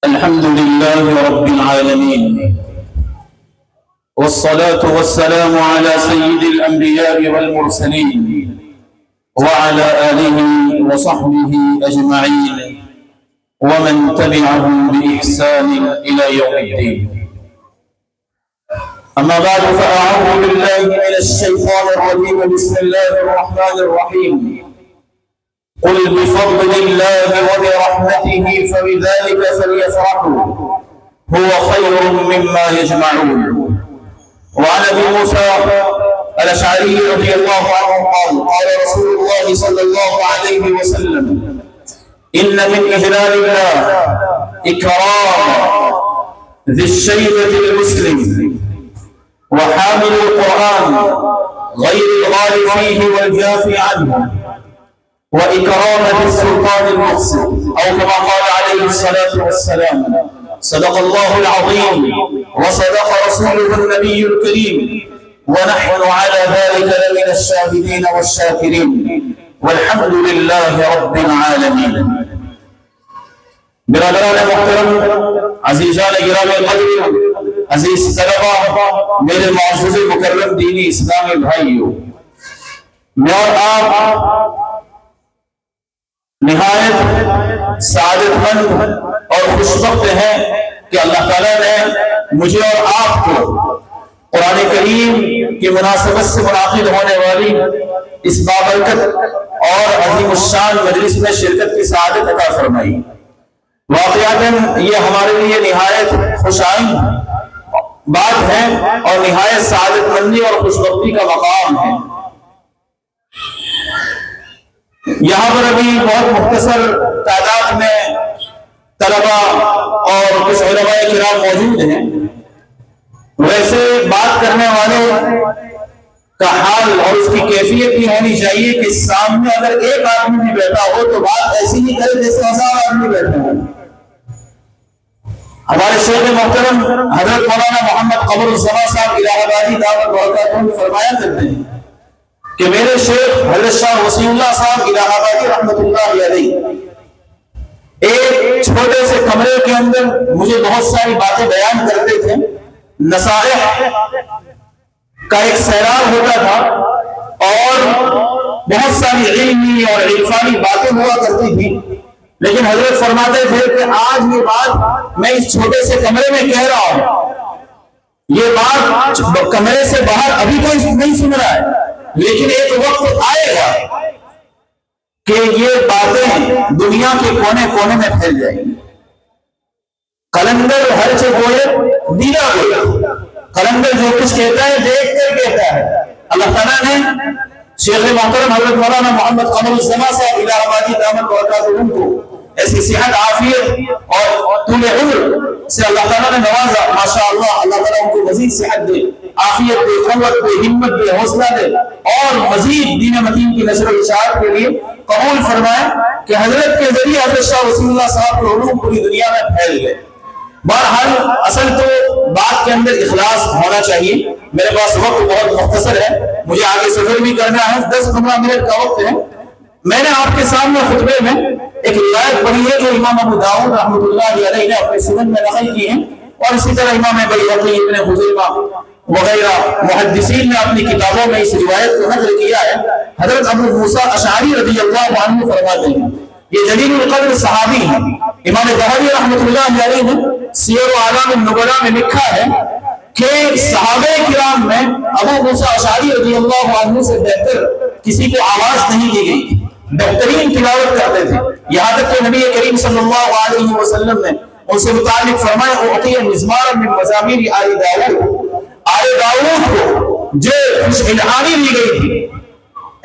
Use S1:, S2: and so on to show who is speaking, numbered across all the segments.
S1: الحمد لله رب العالمين، والصلاة والسلام على سيد الأنبياء والمرسلين وعلى آله وصحبه أجمعين ومن تبعهم بإحسان إلى يوم الدين. أما بعد، فأعوذ بالله من الشيطان الرجيم. بسم الله الرحمن الرحيم. قل بفضل الله وبرحمته فبذلك فليفرحوا هو خير مما يجمعون. وعن ابي موسى الاشعري رضي الله عنه قال قال رسول الله صلى الله عليه وسلم: ان من اجلال الله اكرام ذي الشيبه المسلم وحامل القران غير الغال فيه والجافي عنه، وإكرام السلطان المقصد، أو كما قال عليه الصلاة والسلام. صدق الله العظيم وصدق رسوله النبي الكريم، ونحن على ذلك لمن الشاهدين والشاكرين، والحمد لله رب العالمين. برادران محترم، عزیزان گرامی قدر، عزیز طلبہ، میرے معزز مکرم دینی اسلامی بھائیوں، میں اور آپ نہایت سعادت مند اور خوشبخت ہیں کہ اللہ تعالیٰ نے مجھے اور آپ کو قرآن کریم کی مناسبت سے منعقد ہونے والی اس بابرکت اور عظیم الشان مجلس میں شرکت کی سعادت عطا فرمائی. واقعات یہ ہمارے لیے نہایت خوش آئند بات ہے اور نہایت سعادت مندی اور خوشبختی کا مقام ہے. یہاں پر ابھی بہت مختصر تعداد میں طلبہ اور کچھ علماء کرام موجود ہیں. ویسے بات کرنے والے کا حال اور اس کی کیفیت بھی ہونی چاہیے کہ سامنے اگر ایک آدمی بھی بیٹھا ہو تو بات ایسی ہی کرے جیسے 1000 آدمی بیٹھے ہوں. ہمارے شیخ محترم حضرت مولانا محمد قمر الزمان صاحب الہ آبادی دعوت برکاتہ فرمایا کرتے ہیں کہ میرے شیخ حضرت شاہ وسیع اللہ صاحب الہ آبادی رحمۃ اللہ علیہ ایک چھوٹے سے کمرے کے اندر مجھے بہت ساری باتیں بیان کرتے تھے. نصائح کا ایک سیلاب ہوتا تھا اور بہت ساری علمی اور عرفانی باتیں ہوا کرتی تھی، لیکن حضرت فرماتے تھے کہ آج یہ بات میں اس چھوٹے سے کمرے میں کہہ رہا ہوں، یہ بات کمرے سے باہر ابھی کوئی نہیں سن رہا ہے، لیکن ایک وقت آئے گا کہ یہ باتیں دنیا کے کونے کونے میں پھیل جائیں گی. قلندر ہر سے بولے دینا بولے، قلندر جو کچھ کہتا ہے دیکھ کر کہتا ہے. اللہ تعالیٰ نے شیخ محترم حضرت مولانا محمد قمر الزمان صاحب الہ آبادی دعوت برکاتہ کو ایسی صحت عافیت اور طول عمر سے اللہ تعالیٰ نے نوازا. ماشاء اللہ، اللہ تعالیٰ ان کو مزید صحت دے، عافیت دے، قوت دے، ہمت دے، حوصلہ دے اور مزید دین متین کی نشر و اشاعت کے لیے قبول فرمائے کہ حضرت کے ذریعے حضرت شاہ وسیع اللہ صاحب کے علوم پوری دنیا میں پھیل گئے. بہرحال اصل تو بات کے اندر اخلاص ہونا چاہیے. میرے پاس وقت بہت مختصر ہے، مجھے آگے سفر بھی کرنا ہے، 10-15 منٹ کا وقت ہے. میں نے آپ کے سامنے خطبے میں ایک روایت پڑھی ہے جو امام ابو داؤد رحمۃ اللہ علیہ نے اپنے سنن میں نقل کی ہے، اور اسی طرح امام بیہقی، ابن خزیمہ وغیرہ محدثین نے اپنی کتابوں میں اس روایت کو نقل کیا ہے. حضرت ابو موسیٰ اشعری رضی اللہ عنہ فرماتے ہیں، یہ جلیل القدر صحابی ہیں. امام ذہبی رحمۃ اللہ علیہ نے سیر و اعلام النبلاء میں لکھا ہے کہ صحابہ کرام میں ابو موسیٰ اشعری رضی اللہ عنہ سے بہتر کسی کو آواز نہیں دی گئی، بہترین تلاوت کرتے تھے. یہاں تک کہ نبی کریم صلی اللہ علیہ وسلم نے ان سے متعلق فرمایا اعطی مزمارا من مزامیر آل داؤد، آل داؤد کو جو خوش الہانی دی گئی تھی،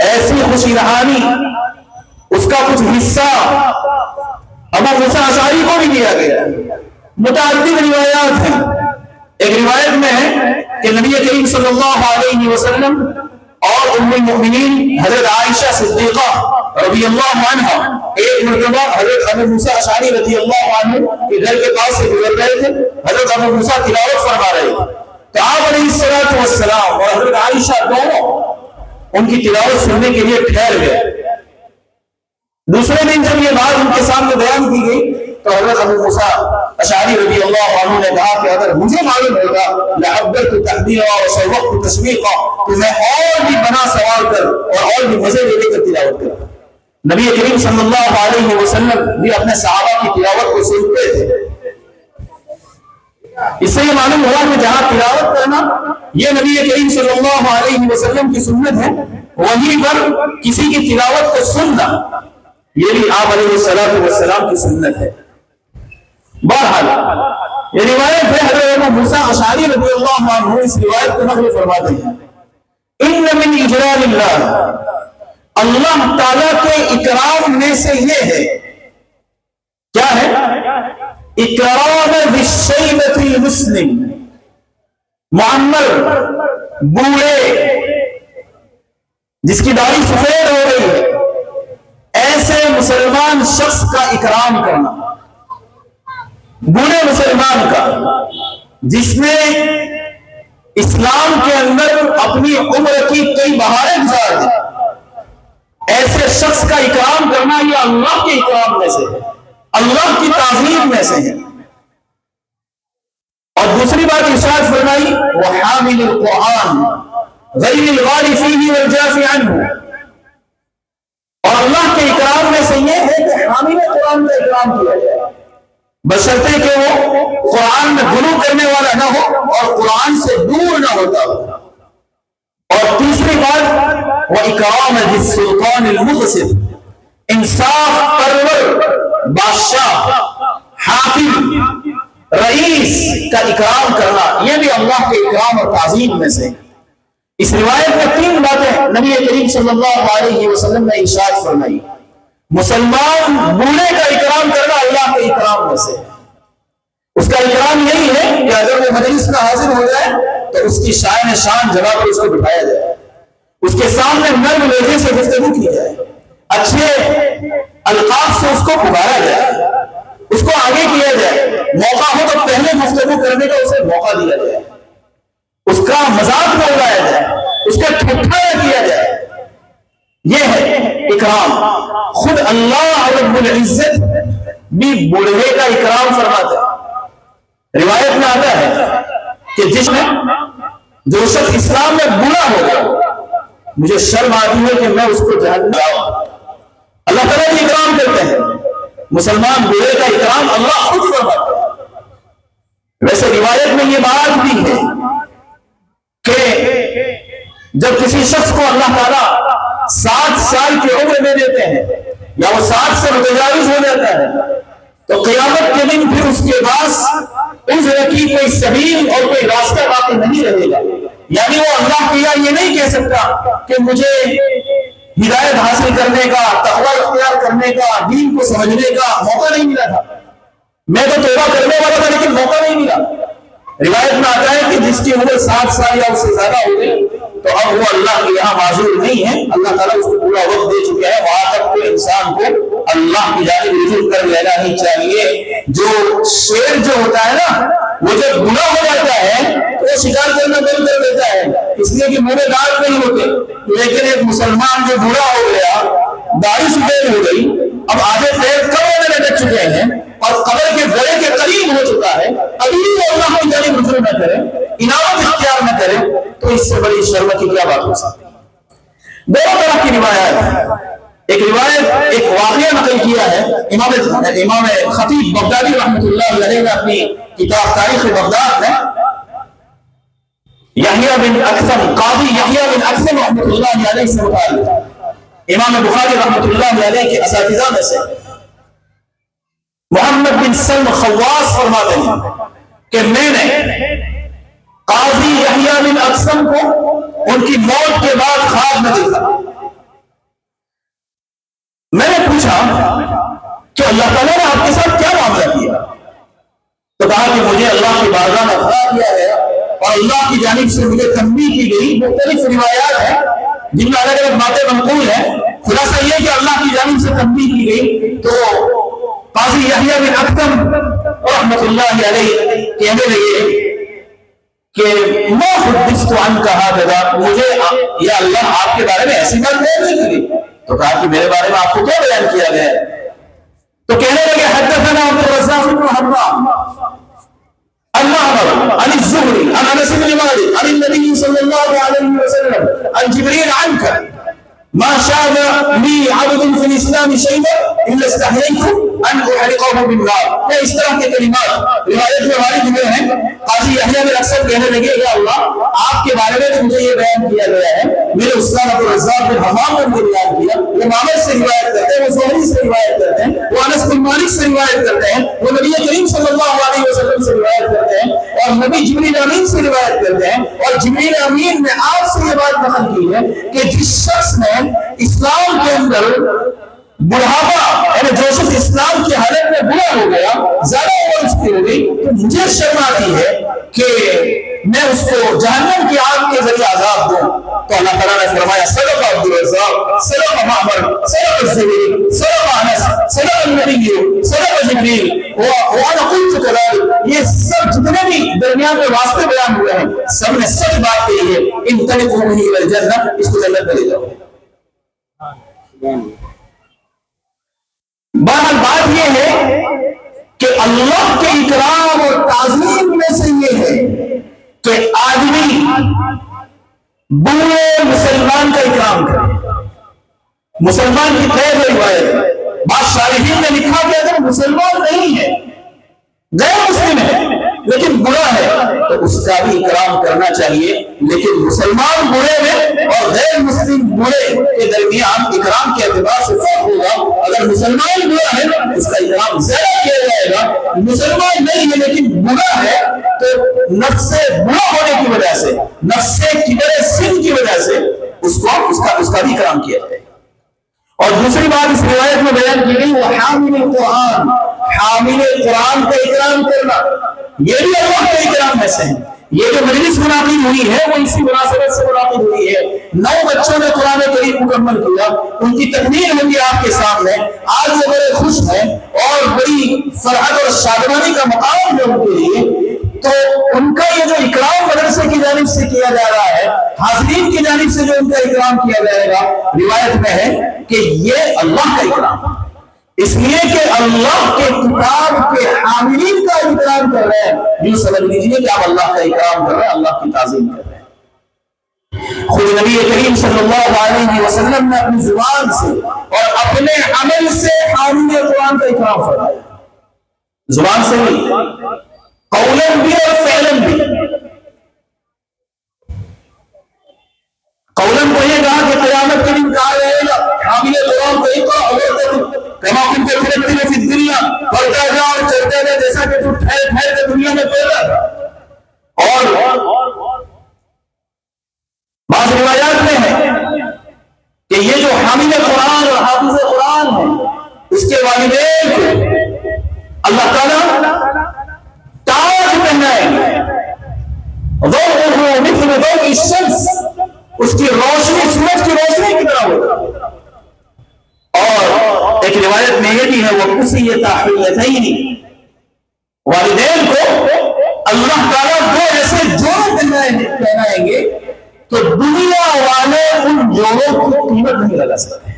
S1: ایسی خوش الہانی اس کا کچھ حصہ ابو موسیٰ اشعری کو بھی دیا گیا. متعدد روایات ہیں. ایک روایت میں ہے کہ نبی کریم صلی اللہ علیہ وسلم اور ام المؤمنین حضرت عائشہ صدیقہ رضی اللہ عنہ ایک مرتبہ حضرت ابو موسیٰ اشعری رضی اللہ عنہ کے گھر کے پاس سے گزر رہے تھے. حضرت ابو موسیٰ تلاوت فرما رہے تھے تو آپ علیہ الصلوۃ والسلام اور حضرت عائشہ دونوں ان کی تلاوت سننے کے لیے ٹھہر گئے. دوسرے دن جب یہ بات ان کے سامنے بیان کی گئی تو حضرت ابو موسیٰ اشعری رضی اللہ عنہ نے کہا کہ اگر مجھے معلوم ہوگا لعبرت تحدیرا وشوقت تشویقا تو میں اور بھی بنا سوال کر اور بھی مزے لے کر تلاوت کر. نبی کریم صلی اللہ علیہ وسلم بھی اپنے صحابہ کی تلاوت کو سنتے تھے. اس سے یہ معلوم ہوا کہ جہاں تلاوت کرنا یہ نبی کریم صلی اللہ علیہ وسلم کی سنت ہے، وہیں پر کسی کی تلاوت کو سننا یہ بھی آپ علیہ السلام کی سنت ہے. بہرحال یہ روایت ہے حضرت ابو موسیٰ اشعری رضی اللہ عنہ اس روایت کو نقل فرماتے ہیں ان من اجلال اللہ، اللہ تعالیٰ کے اکرام میں سے یہ ہے، کیا ہے؟ اکرام بالشیبۃ المسلم، معمر بوڑھے جس کی داڑھی سفید ہو گئی ہے ایسے مسلمان شخص کا اکرام کرنا، بوڑھے مسلمان کا جس نے اسلام کے اندر اپنی عمر کی کئی بہاریں گزار دی، ایسے شخص کا اکرام کرنا یہ اللہ کے اکرام میں سے ہے، اللہ کی تعظیم میں سے ہے. اور دوسری بات ارشاد فرمائی وحامل القرآن غیر الغال فیہ والجاف عنہ، اور اللہ کے اکرام میں سے یہ ہے کہ حامل قرآن کا اکرام کیا جائے بشرطے کہ وہ قرآن میں غلو کرنے والا نہ ہو اور قرآن سے دور نہ ہوتا ہو. اور تیسری بات وَإِكْرَامَ ذِي السُّلْطَانِ الْمُقْسِطِ، انصاف پرور بادشاہ، حاکم، رئیس کا اکرام کرنا یہ بھی اللہ کے اکرام اور تعظیم میں سے. اس روایت میں تین باتیں نبی کریم صلی اللہ علیہ وسلم نے ارشاد فرمائی. مسلمان بوڑھے کا اکرام کرنا اللہ کے اکرام میں سے، اس کا اکرام یہی ہے کہ اگر وہ مجلس میں حاضر ہو جائے تو اس کی شائن شان جگہ پر اس کو بٹھایا جائے، اس کے سامنے نرم لہجے سے گفتگو کی جائے، اچھے القاب سے اس کو پکارا جائے، اس کو آگے کیا جائے، موقع ہو تو پہلے گفتگو کرنے کا اسے موقع دیا جائے، اس کا مذاق نہ اڑایا جائے، اس کا ٹھٹھا نہ کیا جائے. یہ ہے اکرام. خود اللہ رب العزت بھی بوڑھے کا اکرام فرماتا ہے. روایت میں آتا ہے کہ جس میں جو شخص اسلام میں بوڑھا ہوگا مجھے شرم آتی ہے کہ میں اس کو جہنم لاؤں. اللہ تعالیٰ بھی اکرام کرتے ہیں، مسلمان بوڑھے کا اکرام اللہ خود فرماتا ہے. ویسے روایت میں یہ بات بھی ہے کہ جب کسی شخص کو اللہ تعالیٰ 60 سال کی عمر میں دیتے ہیں یا وہ 60 سے متجاوز ہو جاتا ہے تو قیامت کے دن پھر اس کے پاس اس کی کوئی سبیل اور کوئی راستہ باقی نہیں رہے گا. یعنی وہ اللہ کے یہ نہیں کہہ سکتا کہ مجھے ہدایت حاصل کرنے کا، تقوی اختیار کرنے کا، دین کو سمجھنے کا موقع نہیں ملا تھا، میں تو توبہ کرنے والا تھا لیکن موقع نہیں ملا. روایت میں آتا ہے کہ جس کی عمر 60 سال یا اس سے زیادہ ہو گئی تو اب وہ اللہ کے یہاں معذور نہیں ہے، اللہ تعالیٰ اس کو پورا وقت دے چکے ہیں. وہاں تک کہ انسان کو اللہ کی جانب رجوع کر لینا ہی چاہیے. جو شیر جو ہوتا ہے نا وہ جب گناہ ہو جاتا ہے تو وہ شکار کرنا بند کر دیتا ہے، اس لیے کہ منہ دار نہیں ہوتے. لیکن ایک مسلمان جو بوڑھا ہو گیا، داڑھی سفید ہو گئی، اب آدھے پیر قبر میں لٹک چکے ہیں اور قبر کے گڑے کے قریب ہو چکا ہے، ابھی وہ اللہ کی جانب رجوع نہ کرے، انابت اختیار نہ کرے تو اس سے بڑی شرم کی کیا بات ہو سکتی ہے. دو طرح کی روایت ہے. ایک روایت ایک واقعہ نقل کیا ہے امام خطیب بغدادی رحمۃ اللہ علیہ نے اپنی کتاب تاریخ بغداد میں یحییٰ بن اکثم، قاضی یحییٰ بن اکثم رحمۃ اللہ علیہ سے متعلق امام بخاری رحمۃ اللہ علیہ کے اساتذہ میں سے محمد بن سلم خواص فرماتے ہیں کہ میں نے قاضی یحییٰ بن اکثم کو ان کی موت کے بعد خواب میں دیکھا. میں نے پوچھا کہ اللہ تعالیٰ نے آپ کے ساتھ کیا معاملہ کیا؟ تو کہا کہ مجھے اللہ کی بارگاہ میں کھڑا کیا گیا اور اللہ کی جانب سے مجھے تنبیہ کی گئی. مختلف روایات ہیں جن میں الگ الگ باتیں منقول ہیں. خلاصہ یہ کہ اللہ کی جانب سے تنبیہ کی گئی تو قاضی یحییٰ بن اکثم رحمۃ اللہ علیہ کہنے لگے کہ ما حدثت عنک ھذا، مجھے یا اللہ آپ کے بارے میں ایسی بات نہیں کی. تو کہا کہ میرے بارے میں آپ کو کیا بیان کیا گیا ہے؟ تو کہنے لگے حدثنا عبد الرزاق بن حمام عن معمر عن الزهري عن انس بن مالك عن النبي صلى الله عليه وسلم عن جبريل عنك ما شاب لي عبد في الاسلام شيئا الا استحييت ان احرقه بالنار. میں اس طرح کے کلمات روایت میں وارد ہوئے ہیں. قاضی یحییٰ بن اکثر کہنے لگے یا اللہ آپ کے بارے میں مجھے یہ بیان کیا گیا ہے, میرے استاد عبد الرزاق بن حمام نے مجھے بیان کیا, وہ معمر سے روایت کرتے ہیں, وہ زہری سے روایت کرتے ہیں, وہ انس بن مالک سے روایت کرتے ہیں, وہ نبی کریم صلی اللہ علیہ وسلم سے روایت کرتے ہیں, اور نبی جبریل امین سے روایت کرتے ہیں, اور جبریل امین نے آپ سے یہ بات نقل کی ہے کہ جس شخص نے اسلام کے اندر بڑھاپا, یعنی جو شخص اسلام کی حالت میں بوڑھا ہو گیا, زیادہ عمر اس کی ہو گئی, تو مجھے شرم آتی ہے کہ میں اس کو جہنم کی آگ کے ذریعے عذاب دوں. تو اللہ تعالیٰ نے فرمایا صدق عبد الرزاق, صدق معمر, صدق الزہری, صدق انس, صدق النبی, صدق جبریل, وانا قلت كذلك. یہ سب جتنے بھی درمیان میں واسطے بیان ہوئے ہیں سب نے سچ بات کہی ہے. انطلقوا به الى الجنہ, اس کو جنت میں لے جاؤ. بہرحال بات یہ ہے کہ اللہ کے اکرام اور تعظیم میں سے یہ ہے کہ آدمی بوڑھے مسلمان کا اکرام کرے. مسلمان کی قید روایت ہے, بعض شارحین نے لکھا کہ اگر مسلمان نہیں ہے, غیر مسلم ہے لیکن برا ہے, تو اس کا بھی اکرام کرنا چاہیے. لیکن مسلمان برے میں اور غیر مسلم برے کے درمیان اکرام کے اعتبار سے فرق ہوگا. اگر مسلمان برا ہے اس کا اکرام زیادہ کیا جائے گا, مسلمان نہیں ہے لیکن برا ہے تو نفس برا ہونے کی وجہ سے, نفس کبر سن کی وجہ سے اس کا بھی اکرام کیا جائے گا. اور دوسری بات اس روایت میں بیان کی گئی وہ حامل قرآن, حامل قرآن کا اکرام کرنا, یہ بھی اللہ کے اکرام میں سے ہے. یہ جو مجلس منعقد ہوئی ہے وہ اسی مناسبت سے منعقد ہوئی ہے. 9 بچوں نے قرآن کریم مکمل کیا, ان کی تکمیل ہوگی آپ کے سامنے. آج وہ بڑے خوش ہیں اور بڑی فرحت اور شادمانی کا مقام ہے ان کے لیے. تو ان کا یہ جو اکرام مدرسے کی جانب سے کیا جا رہا ہے, حاضرین کی جانب سے جو ان کا اکرام کیا جائے گا, روایت میں ہے کہ یہ اللہ کا اکرام ہے, اس لیے کہ اللہ کے کتاب کے حاملین کا اکرام کر رہے ہیں. یوں سمجھ لیجیے کہ آپ اللہ کا اکرام کر رہے ہیں, اللہ کی تعظیم کر رہے ہیں. خود نبی کریم صلی اللہ علیہ وسلم نے اپنی زبان سے اور اپنے عمل سے حامل قرآن کا اکرام فرمایا. زبان سے بھی, قولن بھی اور فعلن بھی. قولن کو یہ کہا کہ قیامت کے دن کہا جائے گا حامل قرآن کو اقرأ کما کنت تتلو فی الدنیا, پڑھتا جا اور چلتا جا جیسا کہ تو ٹھہر ٹھہر کے دنیا میں پڑھتا تھا. اور بعض روایات میں ہے کہ یہ جو حامل قرآن اور حافظ قرآن ہے, اس کے والدین کو اللہ تعالیٰ تاج پہنائیں گے. ضوءه مثل ضوء الشمس, اس کی روشنی سورج کی روشنی کی طرح ہوگا. اور ایک روایت میں یہ بھی ہے وہ کسیۃ حلیتین, والدین کو اللہ تعالیٰ 2 ایسے جوڑے پہنائیں گے تو دنیا والے ان جوڑوں کی قیمت نہیں لگا سکتے.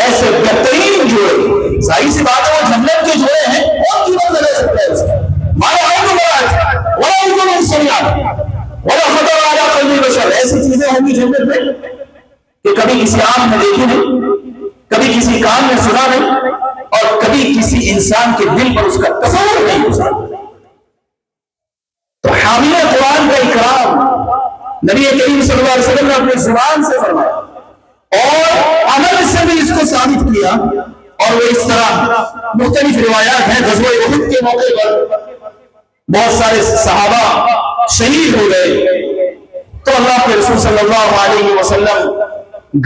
S1: ایسے بہترین جوڑے, ظاہر سی بات ہے وہ جنت کے جوڑے ہیں, اور قیمت لگا سکتا ہے اس کا. مانا آئے مراد ولا يكون انسانیات ولا خطر على قلب بشر, ایسی چیزیں ہوں گی جنت میں کہ کبھی کسی آنکھ میں دیکھی نہیں, کبھی کسی کان میں سنا نہیں, اور کبھی کسی انسان کے دل پر اس کا تصور نہیں گزرا. تو حامل قرآن کا اکرام نبی کریم صلی اللہ علیہ وسلم نے اپنے زبان سے فرمایا اور عمل سے بھی اس کو ثابت کیا. اور وہ اس طرح مختلف روایات ہیں. غزوہ احد کے موقع پر بہت سارے صحابہ شہید ہو گئے, تو اللہ کے رسول صلی اللہ علیہ وسلم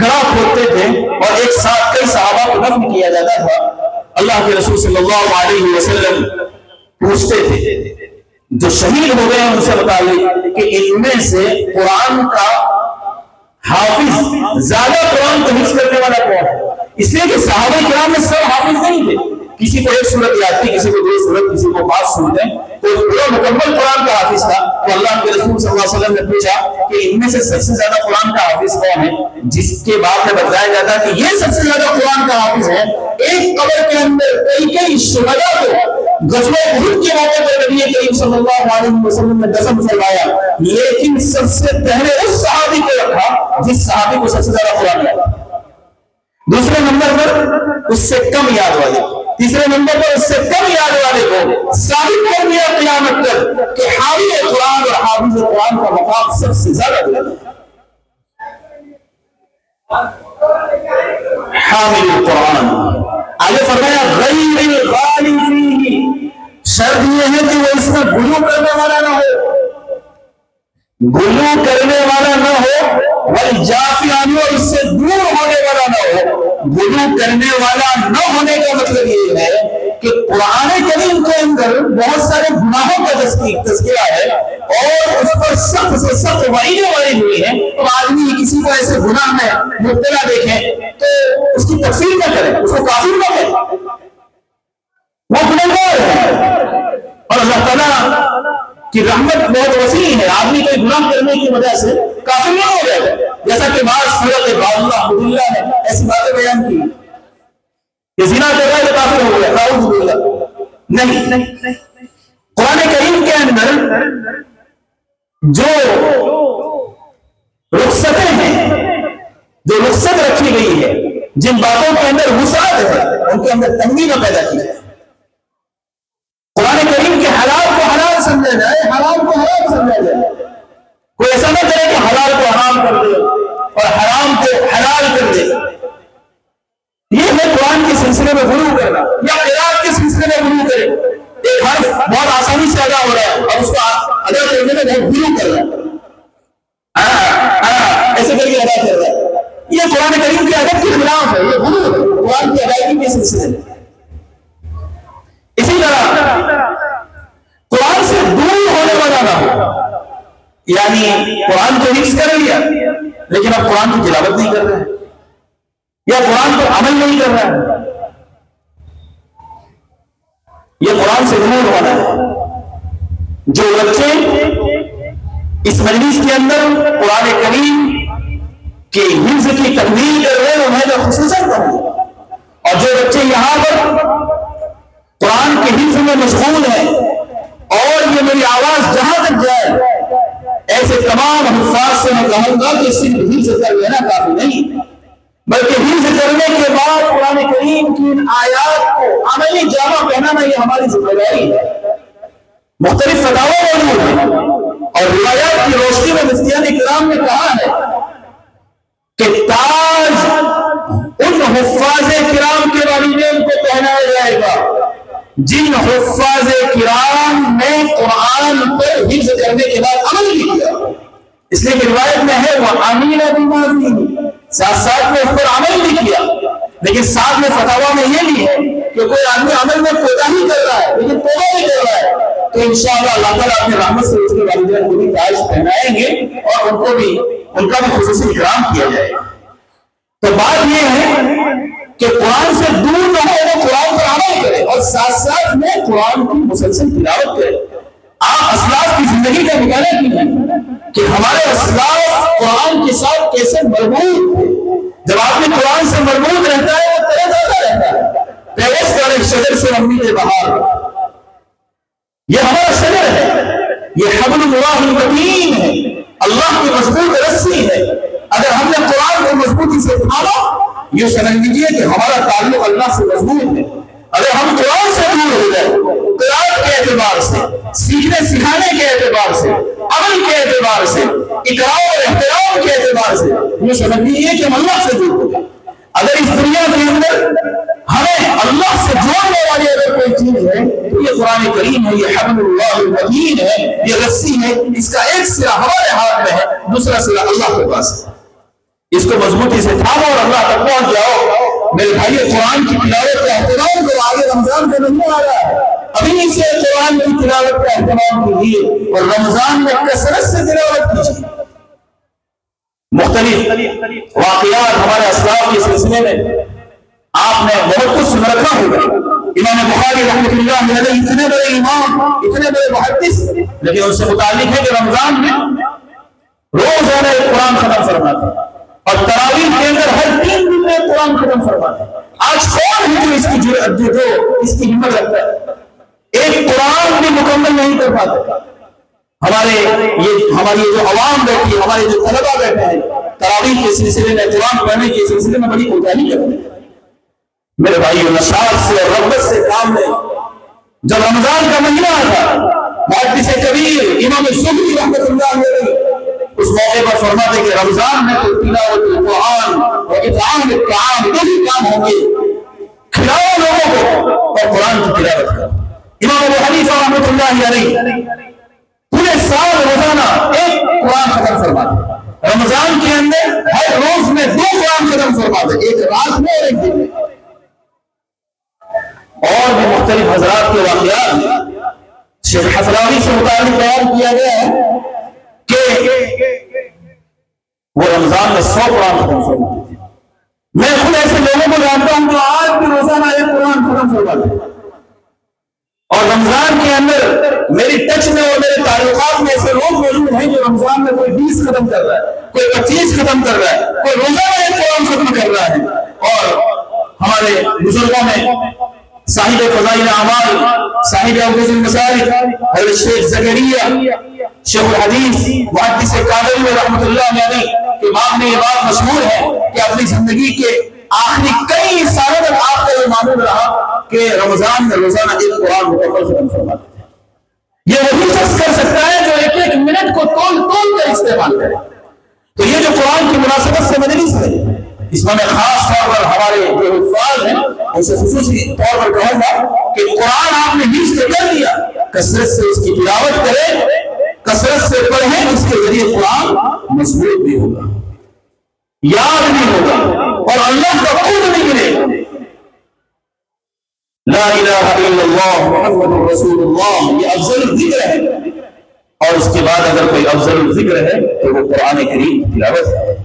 S1: گڑھا کھودتے تھے اور ایک ساتھ کئی صحابہ کو دفن کیا جاتا تھا. اللہ کے رسول صلی اللہ علیہ وسلم پوچھتے تھے جو شہید ہو گئے ان سے بتائیے کہ ان میں سے قرآن کا حافظ زیادہ قرآن کو حفظ کرنے والا کون ہے. اس لیے کہ صحابہ کرام میں سب حافظ نہیں تھے, کسی کو ایک سورت یاد تھی, کسی کو 2 سورت, کسی کو 5 سورتیں, تو پورا مکمل قرآن کا حافظ تھا. تو اللہ کے رسول صلی اللہ علیہ وسلم نے پوچھا کہ ان میں سے سب سے زیادہ قرآن کا حافظ کون ہے؟ جس کے بعد میں بتایا جاتا کہ یہ سب سے زیادہ قرآن کا حافظ ہے۔ ایک قبر کے اندر کئی شہداء کو غزوہ احد کے موقع پر نبی کریم صلی اللہ علیہ وسلم نے دفن فرمایا، لیکن سب سے پہلے اس صحابی کو رکھا جس صحابی کو سب سے زیادہ قرآن یاد، دوسرے نمبر پر اس سے کم یاد والے، تیسرے نمبر پر اس سے کم یاد والے کو ثابت کر دیا قیامت تک کہ حامل قرآن اور حافظ قرآن کا مقام سب سے زیادہ بلند ہے۔ حامل القرآن، آگے فرمایا غیر الغالی فیہ، شرط یہ ہے کہ وہ اس میں غلو کرنے والا نہ ہو، غلو کرنے والا نہ ہو، والجافی عنہ، اور اس سے دور ہونے والا نہ ہو۔ غلو کرنے والا نہ ہونے کا مطلب یہ ہے کہ قرآن کریم کے اندر بہت سارے گناہوں کا تذکرہ ہے اور اس پر سخت سے سخت وعیدیں وارد ہوئی ہیں، تو آدمی کسی کو ایسے گناہ میں مبتلا دیکھیں تو اس کی تکفیر نہ کرے، اس کو کافر نہ کرے، وہ گنہگار ہے۔ اور اللہ تعالیٰ کی رحمت بہت وسیع ہے، آدمی کوئی گناہ کرنے کی وجہ سے کافر نہ ہو جائے گا، جیسا کہ بعض فرق اللہ نے ایسی باتیں بیان کی کہ زنا کر رہا ہے تو کافر ہو گیا، اعوذ باللہ۔ نہیں، قرآن کریم کے اندر جو رخصتیں ہیں، جو رخصت رکھی گئی ہے، جن باتوں کے اندر وسعت ہے، ان کے اندر تنگی نہ پیدا کی جائے۔ قرآن کریم کے حلال کو حلال سمجھا جائے، حرام کو حرام سمجھا جائے۔ کوئی ایسا نہ کرے کہ حلال کو حرام کر دے اور حرام کو حلال کر دے، یہ ہے قرآن کے سلسلے میں غلو کرنا، یا قرآن کے سلسلے میں غلو کرے، ایک حرف بہت آسانی سے ادا ہو رہا ہے اور اس کو ادا کرنے میں بہت غلو کر رہا ہے، ایسے کر کے ادا کر رہا ہے، یہ قرآن کریم کے ادب کے خلاف ہے، یہ غلو ہے قرآن کی ادائیگی کے سلسلے میں۔ اسی طرح قرآن سے دور ہونے والا نہ ہو، یعنی قرآن کو حفظ کر لیا لیکن اب قرآن کی تلاوت نہیں کر رہے ہیں یا قرآن پر عمل نہیں کر رہا ہے، یہ قرآن سے دور ہونا ہے۔ جو بچے اس مجلس کے اندر قرآن کریم کے حفظ کی تکمیل کر رہے ہیں انہیں میں خصوصاً کہوں، اور جو بچے یہاں پر قرآن کے حفظ میں مشغول ہیں اور یہ میری آواز جہاں تک جائے، ایسے تمام حفاظ سے میں کہوں گا کہ صرف حفظ کر لینا کافی نہیں، بلکہ حفظ کرنے کے بعد قرآن کریم کی ان آیات کو عملی جامہ پہنانا یہ ہماری ذمہ داری ہے۔ مختلف فتاوی موجود ہیں اور روایات کی روشنی میں مفتیان کرام نے کہا ہے کہ تاج ان حفاظ کرام کے والدین کو پہنایا جائے گا جن حفاظ کرام نے قرآن پر حفظ کرنے کے بعد عمل بھی کیا، اس لیے کہ روایت میں ہے وہ آمین بما فیہ، ساتھ ساتھ میں اس پر عمل بھی کیا، لیکن ساتھ میں فتاوا میں یہ بھی ہے کہ کوئی آدمی عمل میں کوتاہی کر رہا ہے لیکن توبہ بھی کر رہا ہے تو انشاءاللہ اللہ تعالیٰ اپنی رحمت سے اس کے والدین کو بھی تاج پہنائیں گے اور ان کا بھی خصوصی اکرام کیا جائے گا۔ تو بات یہ ہے کہ قرآن سے دور نہ ہو، وہ قرآن پر عمل کرے اور ساتھ ساتھ میں قرآن کی مسلسل تلاوت کرے۔ آپ اسلاف کی زندگی کا مطالعہ کیجیے کہ ہمارے اسلاف قرآن کے ساتھ کیسے مربوط تھے۔ جب آدمی قرآن سے مربوط رہتا ہے وہ تر تازہ رہتا ہے۔ پیوست والے شجر سے امید بہار، یہ ہمارا شجر ہے، یہ حبل اللہ المتین ہے، اللہ کی مضبوط رسی ہے۔ اگر ہم نے قرآن کو مضبوطی سے تھاما، یہ سمجھ لیجیے کہ ہمارا تعلق اللہ سے مضبوط ہے۔ اگر ہم قرآن سے دور ہو جائے، قرآن کے اعتبار سے، سیکھنے سکھانے کے اعتبار سے، عمل کے اعتبار سے، اکرام اور احترام کے اعتبار سے، یہ سمجھ لیجیے کہ ہم اللہ سے دور ہو گئے۔ اگر اس دنیا کے اندر ہمیں اللہ سے جوڑنے والی اگر کوئی چیز ہے تو یہ قرآن کریم ہے، یہ حبل اللہ المتین ہے، یہ رسی ہے، اس کا ایک سرا ہمارے ہاتھ میں ہے، دوسرا سرا اللہ کے پاس ہے۔ اس کو مضبوطی سے تھامو اور اللہ تک پہنچ جاؤ۔ میرے بھائی قرآن کی تلاوت کا اہتمام کرو، آگے رمضان کا نہیں آ رہا ہے، ابھی سے قرآن کی تلاوت کا اہتمام کیجیے اور رمضان میں کثرت سے تلاوت کیجیے۔ مختلف واقعات ہمارے اسلاف کے سلسلے میں آپ نے بہت کچھ سن رکھا ہوگا، امام بخاری رحمۃ اللہ علیہ اتنے بڑے امام، اتنے بڑے محدث، لیکن ان سے متعلق ہے کہ رمضان میں روزانہ ایک قرآن ختم فرماتے ہیں اور تراویح کے اندر ہر 3 دن میں قرآن ختم فرماتے ہیں۔ آج کون ہے جو اس کی ہمت رکھتا ہے؟ ایک قرآن بھی مکمل نہیں کر پاتے۔ ہماری جو عوام بیٹھی ہے، ہمارے جو طلبہ بیٹھے ہیں، تراویح کے سلسلے میں، قرآن پڑھنے کے سلسلے میں بڑی کوتاہی کرتے ہیں۔ میرے بھائیو، نشاط سے اور رغبت سے کام لیں۔ جب رمضان کا مہینہ آتا، محدث کبیر امام الزہری رحمۃ اللہ علیہ اس موقع پر فرماتے کہ رمضان میں تو تلاوت القرآن و اطعام الطعام دو ہی کام ہوں گے، کھلاؤ لوگوں کو اور قرآن کی تلاوت کرو۔ امام ابو حنیفہ رحمۃ اللہ علیہ پورے سال روزانہ ایک قرآن ختم فرماتے، رمضان کے اندر ہر روز میں 2 قرآن ختم فرماتے، ایک رات میں اور ایک دن میں۔ اور بھی مختلف حضرات کے واقعات شیخ حفراوی سے متعلق بیان کیا گیا ہے کہ وہ رمضان میں 100 قرآن ختم فرماتے تھے۔ میں خود ایسے لوگوں کو جانتا ہوں جو آج بھی روزانہ ایک قرآن ختم فرماتے ہیں، اور رمضان کے اندر میری ٹچ میں اور میرے تعلقات میں ایسے لوگ موجود ہیں جو رمضان میں کوئی 20 ختم کر رہا ہے، کوئی 25 ختم کر رہا ہے، کوئی روزانہ ایک قرآن ختم کر رہا ہے۔ اور ہمارے بزرگوں میں صاحب فضائل اعمال، صاحب اوقاف المسالک حضرت شیخ زکریا شیخ الحدیث محدث کاغذی رحمۃ اللہ علیہ کے باب میں یہ بات مشہور ہے کہ اپنی زندگی کے آخری کئی سالوں تک آپ کا یہ معمول رہا کہ رمضان میں روزانہ ایک قرآن مکمل ختم فرماتے تھے۔ یہ وہی شخص کر سکتا ہے جو ایک ایک منٹ کو تول کر استعمال کرے۔ تو یہ جو قرآن کی مناسبت سے مجلس ہے، اس میں خاص طور پر ہمارے جو حفاظ ہیں ان سے خصوصی طور پر کہوں گا کہ قرآن آپ نے حفظ کر لیا، کثرت سے اس کی تلاوت کریں، کثرت سے پڑھیں، اس کے ذریعے قرآن مضبوط بھی ہوگا، یاد بھی ہوگا اور اللہ کا قرب بھی ملے گا۔ لا الہ الا اللہ محمد رسول اللہ یہ افضل ذکر ہے، اور اس کے بعد اگر کوئی افضل ذکر ہے تو وہ قرآن کریم کی تلاوت ہے۔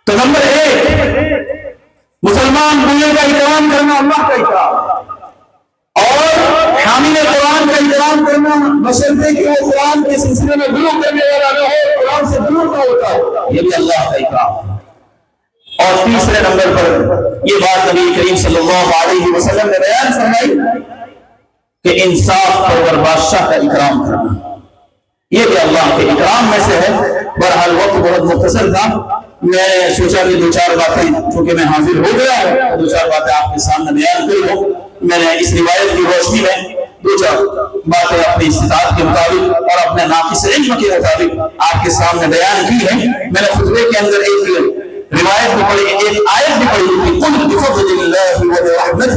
S1: تو نمبر 1 مسلمان بوڑھے کا احترام کرنا اللہ کا احترام، اور حامل قرآن کا احترام کرنا بشرطے کہ وہ قرآن کے سلسلے میں غلو کرنے والا نہ ہو، قرآن سے دور نہ ہوتا ہو، یہ بھی اللہ کا احترام ہے۔ اور تیسرے نمبر پر یہ بات نبی کریم صلی اللہ علیہ وسلم نے بیان فرمائی کہ انصاف پرور بادشاہ کا اکرام کرنا، یہ بھی اللہ کے اکرام میں سے ہے۔ بہرحال وقت بہت مختصر تھا، میں نے سوچا کہ 2-4 باتیں چونکہ میں حاضر ہو گیا ہوں، 2-4 باتیں آپ کے سامنے بیان کری ہوں۔ میں نے اس روایت کی روشنی میں 2-4 باتیں اپنی استطاعت کے مطابق اور اپنے ناقص علم کے مطابق آپ کے سامنے بیان کی ہیں۔ میں نے خطبے کے اندر ایک روایت بھی پڑھی، ایک آیت بھی پڑھی کہ قل بفضل اللہ وبرحمته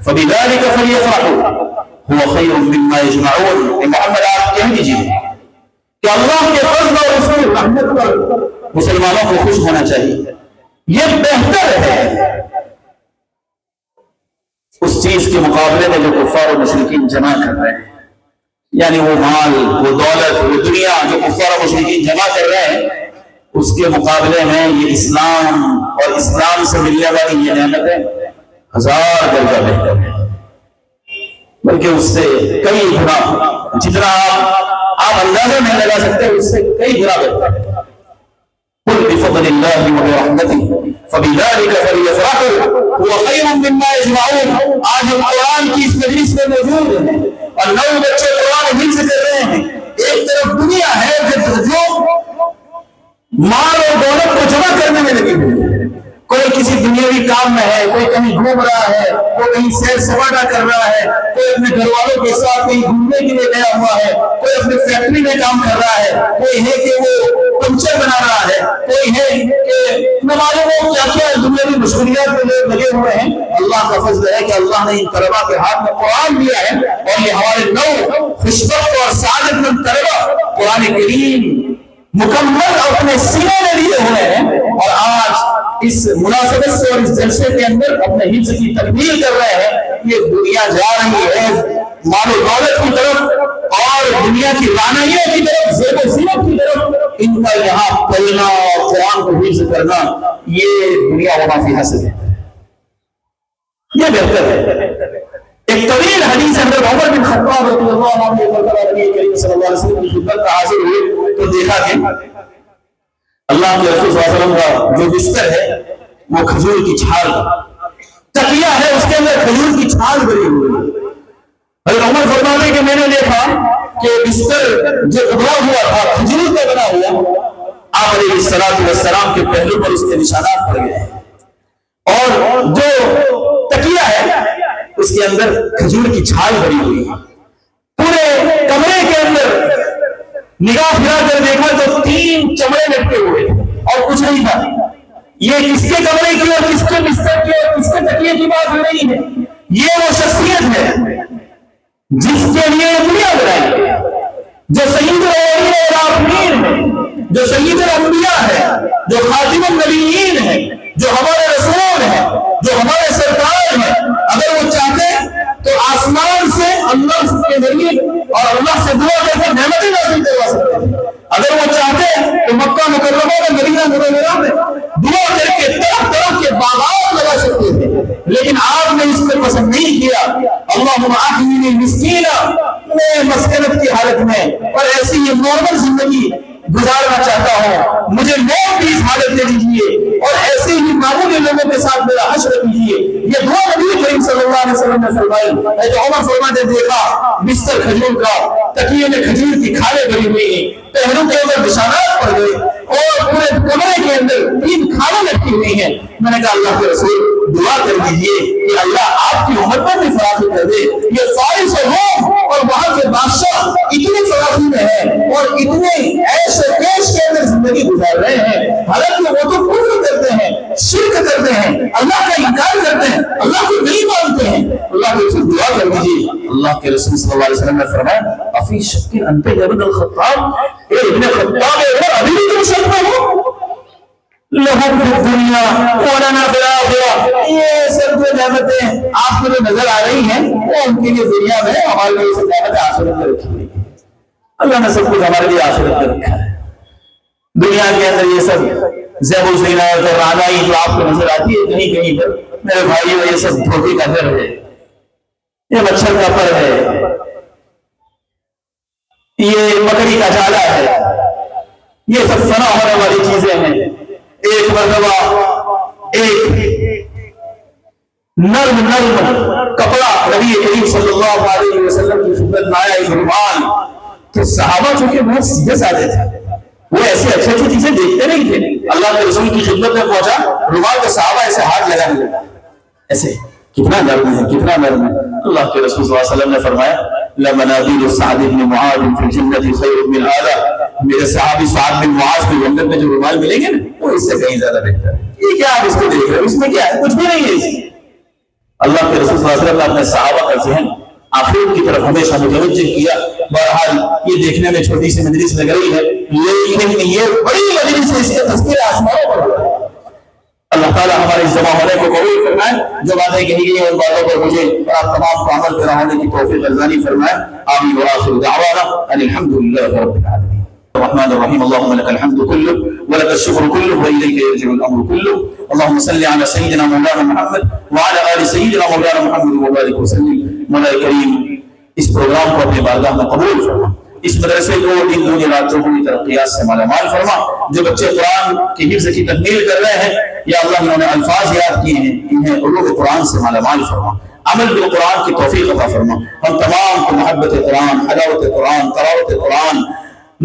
S1: فبذلك فليفرحوا هو خير مما يجمعون۔ محمد آپ کہہ دیجیے کہ اللہ کے فضل اور اس کی رحمت پر مسلمانوں کو خوش ہونا چاہیے، یہ بہتر ہے اس چیز کے مقابلے میں جو کفار و مشرکین جمع کر رہے ہیں، یعنی وہ مال، وہ دولت، وہ دنیا جو کفار و مشرکین جمع کر رہے ہیں، اس کے مقابلے میں یہ اسلام اور اسلام سے ملنے والی یہ نعمتیں 1000 درجہ بہتر ہے، بلکہ اس سے کئی گنا، جتنا آپ اندازہ نہیں لگا سکتے اس سے کئی گنا بہتر ہے۔ قل بفضل اللہ وبرحمته فبذلك فليفرحوا هو خير مما يجمعون۔ آج ہم قرآن کی اس مجلس میں موجود ہیں اور 9 بچے قرآن حفظ کر رہے ہیں۔ ایک طرف دنیا ہے جو مال اور دولت کو جمع کرنے میں لگی ہوئی ہے، کوئی کسی دنیاوی کام میں ہے، کوئی کہیں گھوم رہا ہے، کوئی کہیں سیر سپاٹا کر رہا ہے، کوئی اپنے گھر والوں کے ساتھ کہیں گھومنے کے لیے گیا ہوا ہے، کوئی اپنی فیکٹری میں کام کر رہا ہے، کوئی ہے کہ وہ پنچر بنا رہا ہے، کوئی ہے کہ نہ معلوم ہو کیا کیا دنیاوی مشغولیات میں لوگ لگے ہوئے ہیں۔ اللہ کا فضل ہے کہ اللہ نے ان طلباء کے ہاتھ میں قرآن دیا ہے، اور یہ ہمارے 9 خوشبخت اور سعادت مند طلباء قرآن کریم مکمل اپنے سینے میں لیے ہوئے ہیں، اور آج اس مناسبت سے اور اس جلسے کے اندر اپنے حفظ کی تکمیل کر رہے ہیں۔ یہ دنیا جا رہی ہے مال و دولت کی طرف اور دنیا کی رانائیوں کی طرف، زیب و زینت کی طرف، ان کا یہاں پلنا اور قرآن کو حفظ کرنا یہ دنیا و ما فیہا سے ہے۔ یہ بہتر ہے۔ ایک طویل حدیث حضرت عمر بن خطاب رضی اللہ عنہ کے مرتبہ نبی کریم صلی اللہ علیہ وسلم کی خدمت میں حاضر ہوئے تو دیکھا کہ اللہ کے رسول صلی اللہ علیہ وسلم کا جو بستر ہے وہ کھجور کی چھال کا تکیہ ہے، اس کے اندر کھجور کی چھال بھری ہوئی ہے۔ حضرت عمر فرماتے کہ میں نے دیکھا کہ بستر جو ابھرا ہوا تھا کھجور کا بنا ہوا، آپ علیہ السلام کے پہلو پر اس کے نشانات پڑ گئے ہیں، اور جو تکیہ ہے اس کے اندر کھجور کی چھال بھری ہوئی ہے۔ پورے کمرے کے اندر نگاہ پھرا کر دیکھا تو 3 چمڑے لٹکے ہوئے اور کچھ نہیں تھا۔ یہ کس کے کمرے کی اور کس کے بستر کی اور کس کے تکیے کی بات ہو رہی ہے؟ یہ وہ شخصیت ہے جس کے لیے دنیا بنائی، جو سید الاولین والآخرین ہے، جو سید الانبیاء ہے، جو خاتم النبیین ہے، جو ہمارے رسول ہے، جو ہمارے سرکار ہے۔ اگر وہ چاہتے تو آسمان سے اللہ کے ذریعے اور اللہ سے دعا کر کے نعمتیں نازل کروا سکتے ہیں۔ اگر وہ چاہتے تو مکہ مکرمہ میں مدینہ منورہ میں دعا کر کے طرح طرح کے باغات لگا سکتے تھے، لیکن آپ نے اس کو پسند نہیں کیا۔ اللہم احیینی مسکینا، میں مسکنت کی حالت میں اور ایسی یہ نارمل زندگی گزارنا چاہتا ہوں، مجھے موت کی اس حالت دے دیجیے اور ایسے ہی معمولی لوگوں کے ساتھ میرا حشر کیجیے۔ یہ دعا نبی کریم صلی اللہ علیہ وسلم نے فرمائی۔ حضرت عمر فرماتے دیکھا بستر کھجور کا، تکیے میں کھجور کی کھالیں بھری ہوئی ہیں، پہلو کے اندر نشانات پڑ گئے اور پورے کمرے کے اندر 3 کھالیں لٹکی ہوئی ہیں۔ میں نے کہا اللہ کے رسول دعا کر دیجیے کہ اللہ آپ کی امت پر بھی فراخی کر دے۔ یہ فارس و روم اور وہاں کے بادشاہ اتنے فراخی میں ہیں اور اتنے ایسے دیش کے اندر زندگی گزار رہے ہیں، حالانکہ وہ تو کفر کرتے ہیں، شرک کرتے ہیں، اللہ کا انکار کرتے ہیں، اللہ کو نہیں مانتے ہیں۔ اللہ کے رسول دعا کر دیجیے۔ اللہ کے رسول صلی اللہ علیہ وسلم نے فرمایا افی شک انت یا ابن الخطاب، اے ابن خطاب ابھی بھی تم شک میں ہو؟ لہم فی الدنیا ولنا فی الآخرہ، یہ سب جو نعمتیں آپ کو جو نظر آ رہی ہیں وہ ان کے لیے دنیا میں، ہمارے لیے سب نعمتیں آخرت میں رکھی ہوئی ہیں۔ اللہ نے سب کچھ ہمارے لیے آخرت میں رکھا ہے۔ دنیا کے اندر یہ سب زیب و زینت اور رعنائی جو آپ کو نظر آتی ہے کہیں کہیں پر، میرے بھائیو یہ سب دھوکے کا گھر ہے، یہ مچھر کا پر ہے، یہ مکڑی کا جالا ہے، یہ سب فنا ہونے والی چیزیں ہیں۔ ایک مرتبہ ایک نرم کپڑا نبی کریم صلی اللہ علیہ وسلم کی خدمت میں آیا، ایک رومال، تو صحابہ چونکہ بہت سیدھے سادے تھے، وہ ایسے اچھی اچھی چیزیں دیکھتے نہیں تھے۔ اللہ کے رسول کی خدمت میں پہنچا رومال تو صحابہ ایسے ہاتھ لگانے لگا، ایسے کتنا نرم ہے، کتنا نرم ہے۔ اللہ کے رسول صلی اللہ علیہ وسلم نے فرمایا لمنادیل سعد بن معاذ فی الجنۃ خیر من هذا، میرے صحابی سعد بن معاذ کو جنت میں جو رومال ملیں گے نا وہ اس سے کہیں زیادہ بہتر ہے۔ یہ کیا آپ اس کو دیکھ رہے ہو، اس میں کیا ہے؟ کچھ بھی نہیں ہے اس میں۔ اللہ کے رسول صلی اللہ علیہ وسلم نے اپنے صحابہ کا ذہن آخرت کی طرف ہمیشہ متوجہ کیا۔ بہرحال یہ دیکھنے میں چھوٹی سی مجلس لگ رہی ہے، لیکن یہ بڑی مجلس ہے، اس کا تذکرہ آسمانوں پر ہو رہا ہے۔ اللہ تعالیٰ ہمارے اس جمع ہونے کو قبول فرمائے، جو باتیں کہی گئی ہیں ان باتوں پر مجھے اور آپ تمام کو عمل پیرا ہونے کی توفیق ارزانی فرمائے۔ آمین وآخر دعوانا ان الحمد للہ رب العالمین۔ الرحمن الرحیم اللهم لك الحمد كله ولك الشكر كله وإليك يرجع الأمر كله اللهم صل على سيدنا مولانا محمد وعلى آل سيدنا مولانا محمد وبارك وسلم۔ مولا کریم اس پروگرام کو اپنی بارگاہ میں قبول فرما، اس مدرسے کو دن دنیا رات چوگنی ترقیات سے مالا مال فرما۔ جو بچے قرآن کی حفظ کی تکمیل کر رہے ہیں یا اللہ انہوں نے الفاظ یاد کیے ہیں، انہیں علوم قرآن سے مالا مال فرما، عمل بالقرآن کی توفیق عطا فرما۔ ہم تمام کو محبت قرآن، حلاوت قرآن، تلاوت قرآن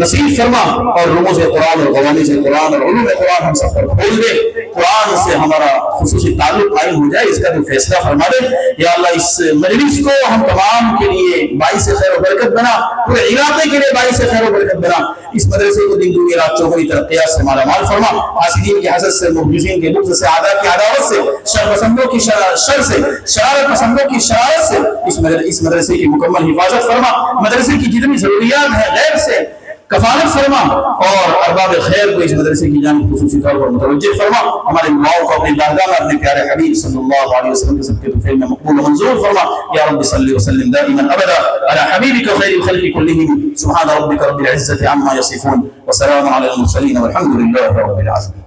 S1: نصیب فرما اور رموز قرآن اور غوانیز قرآن اور علوم قرآن ہم سب پر کھول دے۔ قرآن سے ہمارا خصوصی تعلق قائم ہو جائے، اس کا بھی فیصلہ فرما دے یا اللہ۔ اس مجلس کو ہم تمام کے لیے باعث خیر و برکت بنا، پورے علاقے کے لیے باعث خیر و برکت بنا۔ اس مدرسے کو دن دنیا رات چوگنی ترقیات سے مالا مال فرما، حاسدین کی حسد سے، مبغضین کے بغض سے، اعداء کی عداوت سے، شر پسندوں کی شر سے، شرارت پسندوں کی شرارت سے اس مدرسے کی مکمل حفاظت فرما۔ مدرسے کی جتنی ضروریات ہیں غیب سے کفالت فرما اور ارباب خیر کو اس مدرسے کی جانب خصوصی طور پر متوجہ فرما۔ ہمارے دعاؤں کو اپنی بارگاہ میں اپنے پیارے حبیب صلی اللہ علیہ وسلم کے صدقے طفیل میں مقبول و منظور فرما۔ یا رب صلی وسلم دائما ابدا على حبیبک خیر الخلق كلهم۔ سبحان ربک رب العزة عما یصفون وسلام علی المرسلین والحمد للہ رب العالمین۔